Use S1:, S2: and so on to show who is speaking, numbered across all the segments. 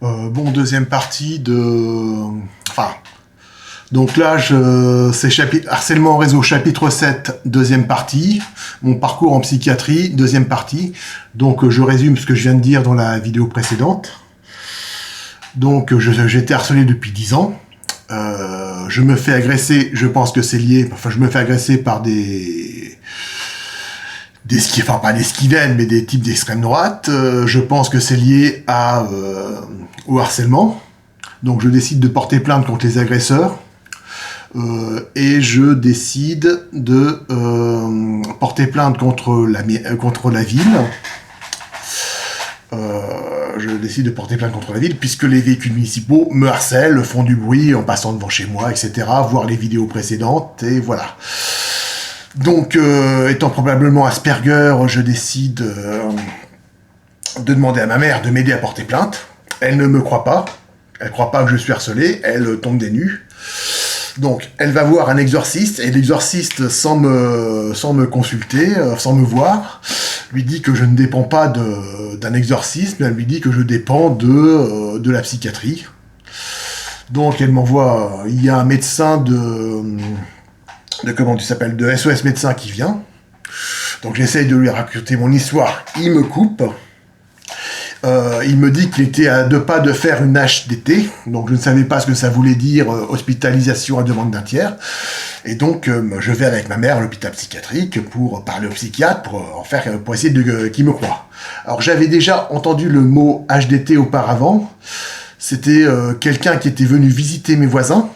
S1: Bon, deuxième partie de... Enfin, donc là, c'est harcèlement en réseau, chapitre 7, deuxième partie. Mon parcours en psychiatrie, deuxième partie. Donc, je résume ce que je viens de dire dans la vidéo précédente. Donc, j'étais harcelé depuis 10 ans. Je me fais agresser, je pense que c'est lié... Enfin, je me fais agresser par enfin pas des skivènes, mais des types d'extrême droite. Je pense que c'est lié au harcèlement. Donc je décide de porter plainte contre les agresseurs. Et je décide de porter plainte contre la ville. Je décide de porter plainte contre la ville puisque les véhicules municipaux me harcèlent, font du bruit en passant devant chez moi, etc. Voir les vidéos précédentes, et voilà. Donc, étant probablement Asperger, je décide de demander à ma mère de m'aider à porter plainte. Elle ne me croit pas. Elle croit pas que je suis harcelé. Elle tombe des nues. Donc, elle va voir un exorciste, et l'exorciste, sans me consulter, sans me voir, lui dit que je ne dépends pas d'un exorcisme, elle lui dit que je dépends de la psychiatrie. Donc, elle m'envoie... Il y a un médecin de SOS médecin qui vient. Donc j'essaye de lui raconter mon histoire, il me coupe. Il me dit qu'il était à 2 pas de faire une HDT, donc je ne savais pas ce que ça voulait dire, hospitalisation à demande d'un tiers. Et donc je vais avec ma mère à l'hôpital psychiatrique pour parler au psychiatre, pour essayer qu'il me croie. Alors j'avais déjà entendu le mot HDT auparavant. C'était quelqu'un qui était venu visiter mes voisins,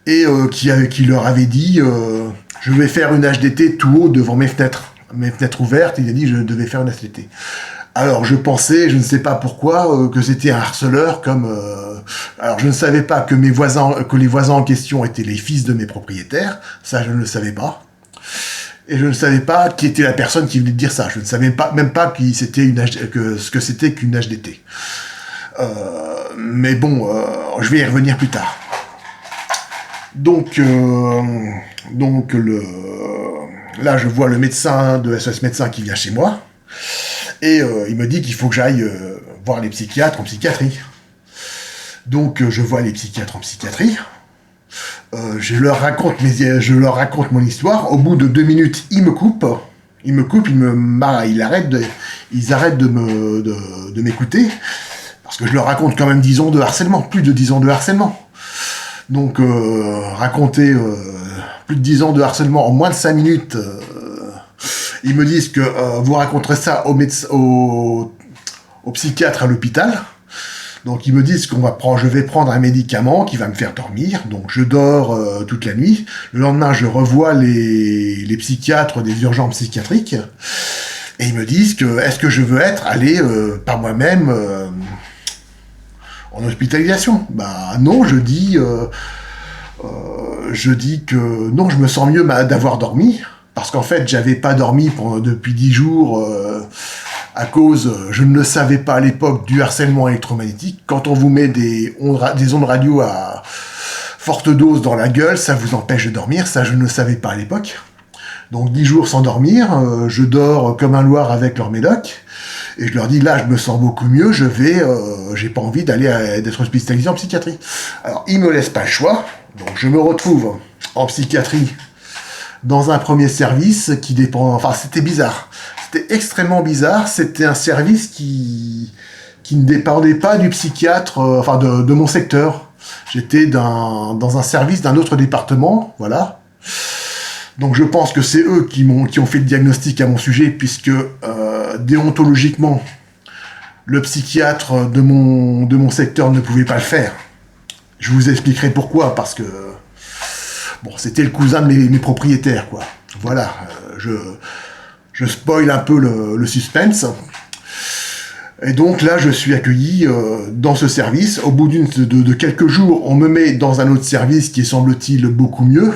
S1: et qui leur avait dit je vais faire une HDT tout haut devant mes fenêtres ouvertes. Il a dit je devais faire une HDT. Alors je pensais, je ne sais pas pourquoi, que c'était un harceleur alors je ne savais pas que les voisins en question étaient les fils de mes propriétaires, ça je ne le savais pas. Et je ne savais pas qui était la personne qui venait de dire ça. Je ne savais même pas ce que c'était qu'une HDT. Mais bon, je vais y revenir plus tard. Donc là, je vois le médecin de SOS médecin qui vient chez moi, et il me dit qu'il faut que j'aille voir les psychiatres en psychiatrie. Donc je vois les psychiatres en psychiatrie, je leur raconte mon histoire. Au bout de 2 minutes, ils arrêtent de m'écouter, parce que je leur raconte quand même 10 ans de harcèlement, plus de 10 ans de harcèlement. Donc, raconter plus de 10 ans de harcèlement en moins de 5 minutes, ils me disent que vous raconterez ça au psychiatre à l'hôpital. Donc, ils me disent je vais prendre un médicament qui va me faire dormir. Donc, je dors toute la nuit. Le lendemain, je revois les psychiatres des urgences psychiatriques. Et ils me disent est-ce que je veux aller par moi-même en hospitalisation. Bah non, je dis que non, je me sens mieux d'avoir dormi, parce qu'en fait, j'avais pas dormi depuis 10 jours à cause, je ne le savais pas à l'époque, du harcèlement électromagnétique. Quand on vous met des ondes radio à forte dose dans la gueule, ça vous empêche de dormir. Ça, je ne le savais pas à l'époque. Donc 10 jours sans dormir, je dors comme un loir avec leur médoc. Et je leur dis, là, je me sens beaucoup mieux, j'ai pas envie d'être hospitalisé en psychiatrie. Alors, ils me laissent pas le choix, donc je me retrouve en psychiatrie dans un premier service qui dépend... Enfin, c'était bizarre. C'était extrêmement bizarre. C'était un service qui ne dépendait pas du psychiatre, de mon secteur. J'étais dans un service d'un autre département, voilà. Donc je pense que c'est eux qui ont fait le diagnostic à mon sujet, puisque déontologiquement, le psychiatre de mon secteur ne pouvait pas le faire. Je vous expliquerai pourquoi, parce que c'était le cousin de mes propriétaires, quoi. Voilà, je spoil un peu le suspense. Et donc là, je suis accueilli dans ce service. Au bout de quelques jours, on me met dans un autre service qui est, semble-t-il, beaucoup mieux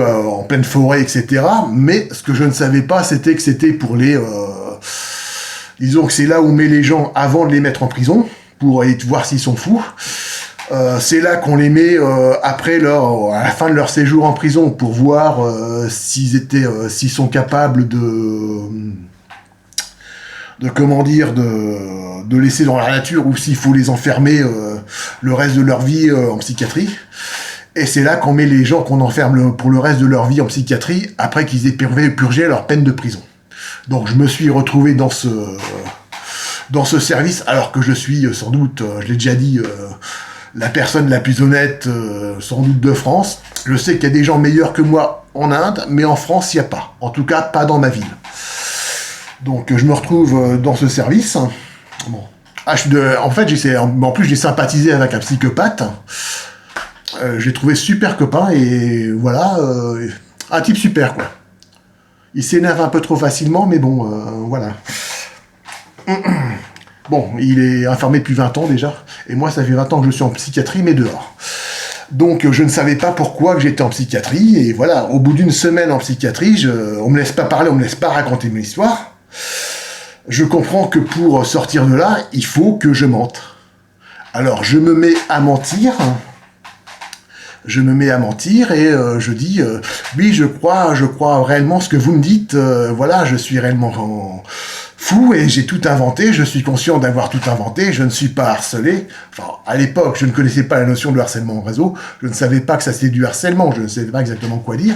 S1: en pleine forêt, etc. Mais ce que je ne savais pas, c'était que c'était pour disons que c'est là où on met les gens avant de les mettre en prison, pour aller voir s'ils sont fous. C'est là qu'on les met à la fin de leur séjour en prison, pour voir s'ils sont capables comment dire, de laisser dans la nature ou s'il faut les enfermer le reste de leur vie en psychiatrie. Et c'est là qu'on met les gens qu'on enferme pour le reste de leur vie en psychiatrie après qu'ils aient purgé leur peine de prison. Donc je me suis retrouvé dans ce service, alors que je suis sans doute, je l'ai déjà dit, la personne la plus honnête sans doute de France. Je sais qu'il y a des gens meilleurs que moi en Inde, mais en France, il n'y a pas. En tout cas, pas dans ma ville. Donc je me retrouve dans ce service. Bon. En fait, en plus j'ai sympathisé avec un psychopathe. J'ai trouvé super copain et voilà, un type super quoi. Il s'énerve un peu trop facilement, mais bon, voilà. Bon, il est enfermé depuis 20 ans déjà, et moi ça fait 20 ans que je suis en psychiatrie, mais dehors. Donc je ne savais pas pourquoi que j'étais en psychiatrie, et voilà, au bout d'une semaine en psychiatrie, on me laisse pas parler, on me laisse pas raconter mes histoires. Je comprends que pour sortir de là, il faut que je mente. Alors je me mets à mentir, et je dis oui, je crois réellement ce que vous me dites, voilà, je suis réellement fou et j'ai tout inventé, je suis conscient d'avoir tout inventé, je ne suis pas harcelé. Enfin, à l'époque, je ne connaissais pas la notion de harcèlement en réseau, je ne savais pas que ça c'était du harcèlement, je ne savais pas exactement quoi dire,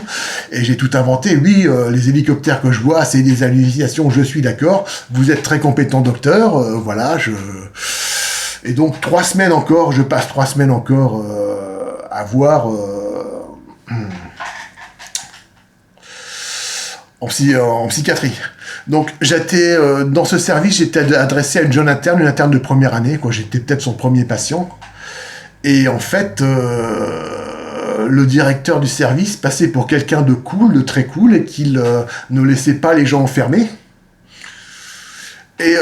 S1: et j'ai tout inventé. Oui, les hélicoptères que je vois, c'est des hallucinations, je suis d'accord, vous êtes très compétent docteur, voilà, Et donc, je passe 3 semaines encore à voir en psychiatrie. Donc j'étais dans ce service, j'étais adressé à une jeune interne, de première année, quoi. J'étais peut-être son premier patient. Et en fait, le directeur du service passait pour quelqu'un de cool, de très cool, et qu'il ne laissait pas les gens enfermés. Et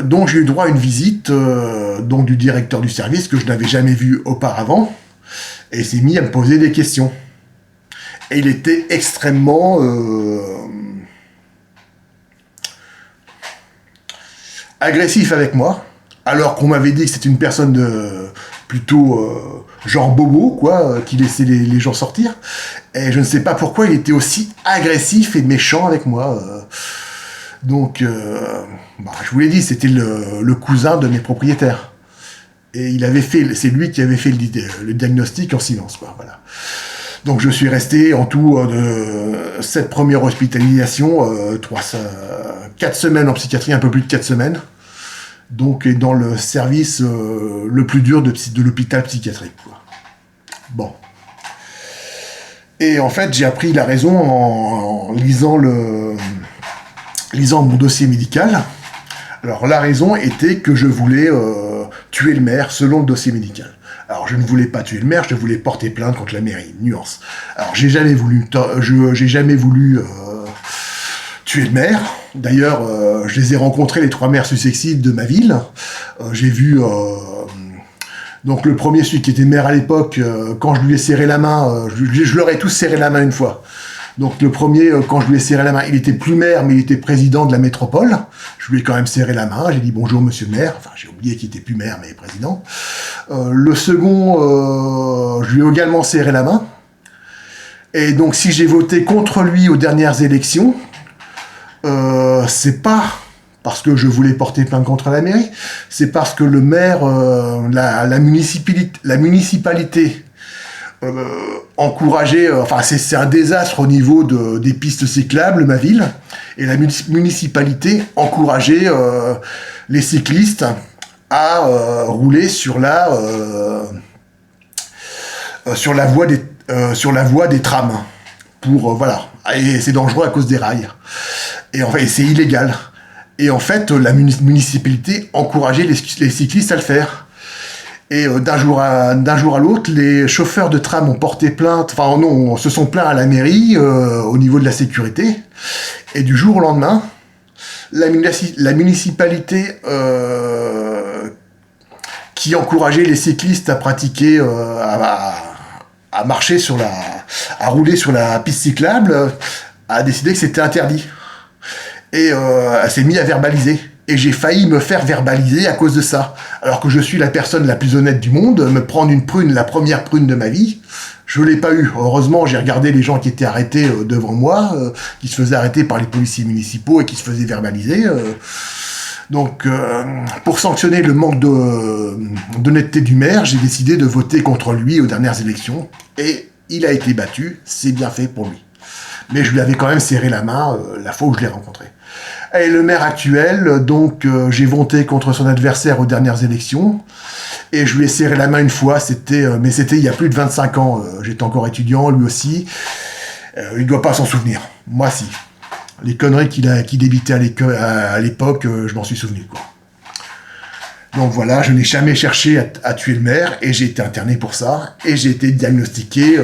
S1: donc j'ai eu droit à une visite donc du directeur du service que je n'avais jamais vu auparavant. Et il s'est mis à me poser des questions. Et il était extrêmement agressif avec moi, alors qu'on m'avait dit que c'était une personne plutôt genre bobo, quoi, qui laissait les gens sortir. Et je ne sais pas pourquoi il était aussi agressif et méchant avec moi. Donc, je vous l'ai dit, c'était le cousin de mes propriétaires. Et c'est lui qui avait fait le diagnostic en silence, quoi, voilà. Donc je suis resté en tout de cette première hospitalisation, 4 semaines en psychiatrie, un peu plus de 4 semaines. Donc dans le service le plus dur de l'hôpital psychiatrique, quoi. Bon. Et en fait, j'ai appris la raison en lisant mon dossier médical. Alors la raison était que je voulais tuer le maire selon le dossier médical. Alors je ne voulais pas tuer le maire, je voulais porter plainte contre la mairie. Nuance. Alors j'ai jamais voulu tuer le maire. D'ailleurs, je les ai rencontrés, les 3 maires successifs de ma ville. J'ai vu donc le premier, celui qui était maire à l'époque, quand je lui ai serré la main, je leur ai tous serré la main une fois. Donc le premier, quand je lui ai serré la main, il était plus maire, mais il était président de la métropole. Je lui ai quand même serré la main, j'ai dit bonjour monsieur le maire, enfin j'ai oublié qu'il était plus maire, mais président. Le second, je lui ai également serré la main. Et donc si j'ai voté contre lui aux dernières élections, c'est pas parce que je voulais porter plainte contre la mairie, c'est parce que le maire, la municipalité encourager, c'est un désastre au niveau des pistes cyclables, ma ville, et la municipalité encourageait les cyclistes à rouler sur la voie des trams, voilà, et c'est dangereux à cause des rails, et en fait c'est illégal, et en fait la municipalité encourageait les cyclistes à le faire. Et d'un jour à l'autre, les chauffeurs de tram ont porté plainte, se sont plaints à la mairie au niveau de la sécurité. Et du jour au lendemain, la municipalité qui encourageait les cyclistes à pratiquer, à marcher à rouler sur la piste cyclable, a décidé que c'était interdit. Et elle s'est mise à verbaliser. Et j'ai failli me faire verbaliser à cause de ça. Alors que je suis la personne la plus honnête du monde, me prendre une prune, la première prune de ma vie, je l'ai pas eu. Heureusement, j'ai regardé les gens qui étaient arrêtés devant moi, qui se faisaient arrêter par les policiers municipaux et qui se faisaient verbaliser. Donc, pour sanctionner le manque d'honnêteté du maire, j'ai décidé de voter contre lui aux dernières élections. Et il a été battu, c'est bien fait pour lui. Mais je lui avais quand même serré la main la fois où je l'ai rencontré. Et le maire actuel, donc j'ai voté contre son adversaire aux dernières élections. Et je lui ai serré la main une fois, mais c'était il y a plus de 25 ans. J'étais encore étudiant, lui aussi. Il ne doit pas s'en souvenir. Moi, si. Les conneries qu'il débitait à l'époque, je m'en suis souvenu, quoi. Donc voilà, je n'ai jamais cherché à tuer le maire, et j'ai été interné pour ça, et j'ai été diagnostiqué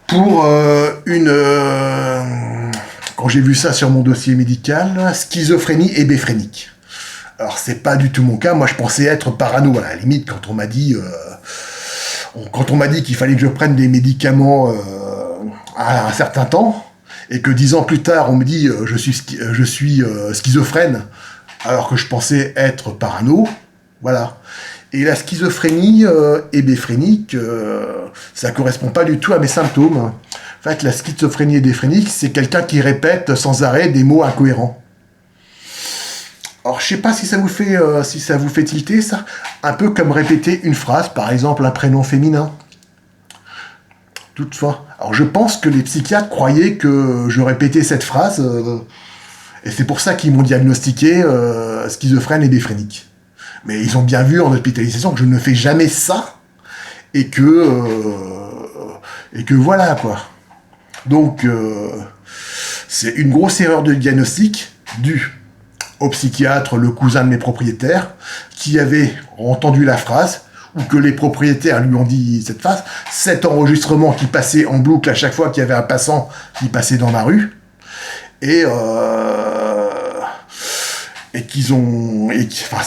S1: pour quand j'ai vu ça sur mon dossier médical, schizophrénie hébéphrénique. Alors c'est pas du tout mon cas, moi je pensais être parano, à la limite, quand on m'a dit qu'il fallait que je prenne des médicaments à un certain temps, et que 10 ans plus tard, on me dit je suis schizophrène, alors que je pensais être parano, voilà. Et la schizophrénie hébéphrénique, ça correspond pas du tout à mes symptômes. En fait, la schizophrénie hébéphrénique, c'est quelqu'un qui répète sans arrêt des mots incohérents. Alors, je sais pas si ça vous fait tilter, ça. Un peu comme répéter une phrase, par exemple un prénom féminin. Toutefois. Alors, je pense que les psychiatres croyaient que je répétais cette phrase, et c'est pour ça qu'ils m'ont diagnostiqué schizophrène hébéphrénique. Mais ils ont bien vu en hospitalisation que je ne fais jamais ça, et que voilà, quoi. Donc, c'est une grosse erreur de diagnostic due au psychiatre, le cousin de mes propriétaires, qui avait entendu la phrase, ou que les propriétaires lui ont dit cette phrase, cet enregistrement qui passait en boucle à chaque fois qu'il y avait un passant qui passait dans ma rue, c'est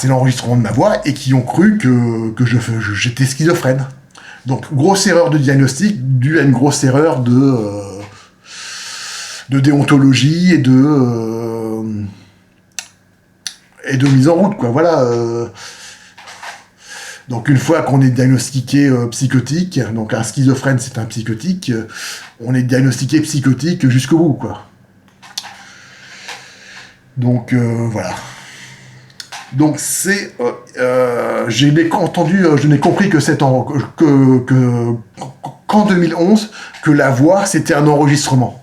S1: l'enregistrement de ma voix, et qui ont cru que j'étais schizophrène. Donc, grosse erreur de diagnostic due à une grosse erreur de déontologie et de mise en route, quoi. Voilà. Donc, une fois qu'on est diagnostiqué psychotique, donc un schizophrène, c'est un psychotique, on est diagnostiqué psychotique jusqu'au bout, quoi. Donc, voilà. Donc je n'ai compris qu'en 2011, que la voix, c'était un enregistrement.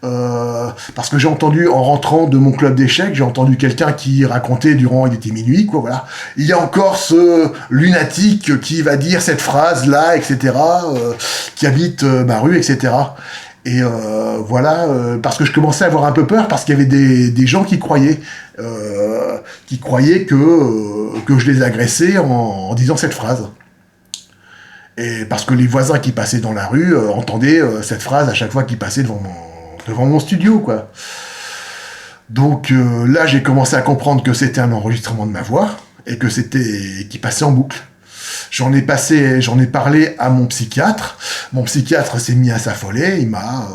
S1: Parce que j'ai entendu, en rentrant de mon club d'échecs, j'ai entendu quelqu'un qui racontait il était minuit, quoi, voilà. Il y a encore ce lunatique qui va dire cette phrase-là, etc., qui habite ma rue, etc. Et voilà, parce que je commençais à avoir un peu peur, parce qu'il y avait des gens qui croyaient que je les agressais en disant cette phrase. Et parce que les voisins qui passaient dans la rue entendaient cette phrase à chaque fois qu'ils passaient devant mon studio, quoi. Donc là, j'ai commencé à comprendre que c'était un enregistrement de ma voix, et qui passait en boucle. J'en ai parlé à mon psychiatre. Mon psychiatre s'est mis à s'affoler. Il m'a...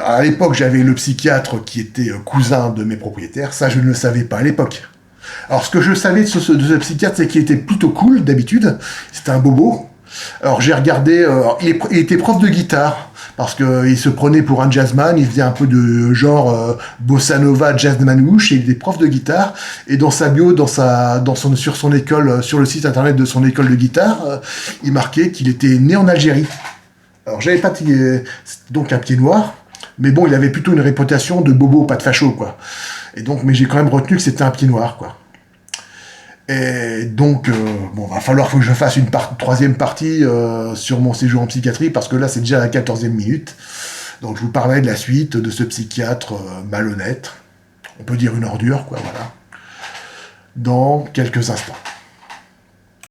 S1: À l'époque, j'avais le psychiatre qui était cousin de mes propriétaires. Ça, je ne le savais pas à l'époque. Alors, ce que je savais de ce psychiatre, c'est qu'il était plutôt cool, d'habitude. C'était un bobo. Alors, j'ai regardé... il était prof de guitare, parce qu'il se prenait pour un jazzman. Il faisait un peu de genre bossa nova, jazz manouche, et il était prof de guitare. Et dans sa bio, sur son école, sur le site internet de son école de guitare, il marquait qu'il était né en Algérie. Alors, j'avais pas... donc un pied noir. Mais bon, il avait plutôt une réputation de bobo, pas de facho, quoi. Et donc, mais j'ai quand même retenu que c'était un pied noir, quoi. Et donc, va falloir que je fasse une troisième partie sur mon séjour en psychiatrie, parce que là, c'est déjà la 14e minute. Donc, je vous parlerai de la suite de ce psychiatre malhonnête. On peut dire une ordure, quoi, voilà. Dans quelques instants.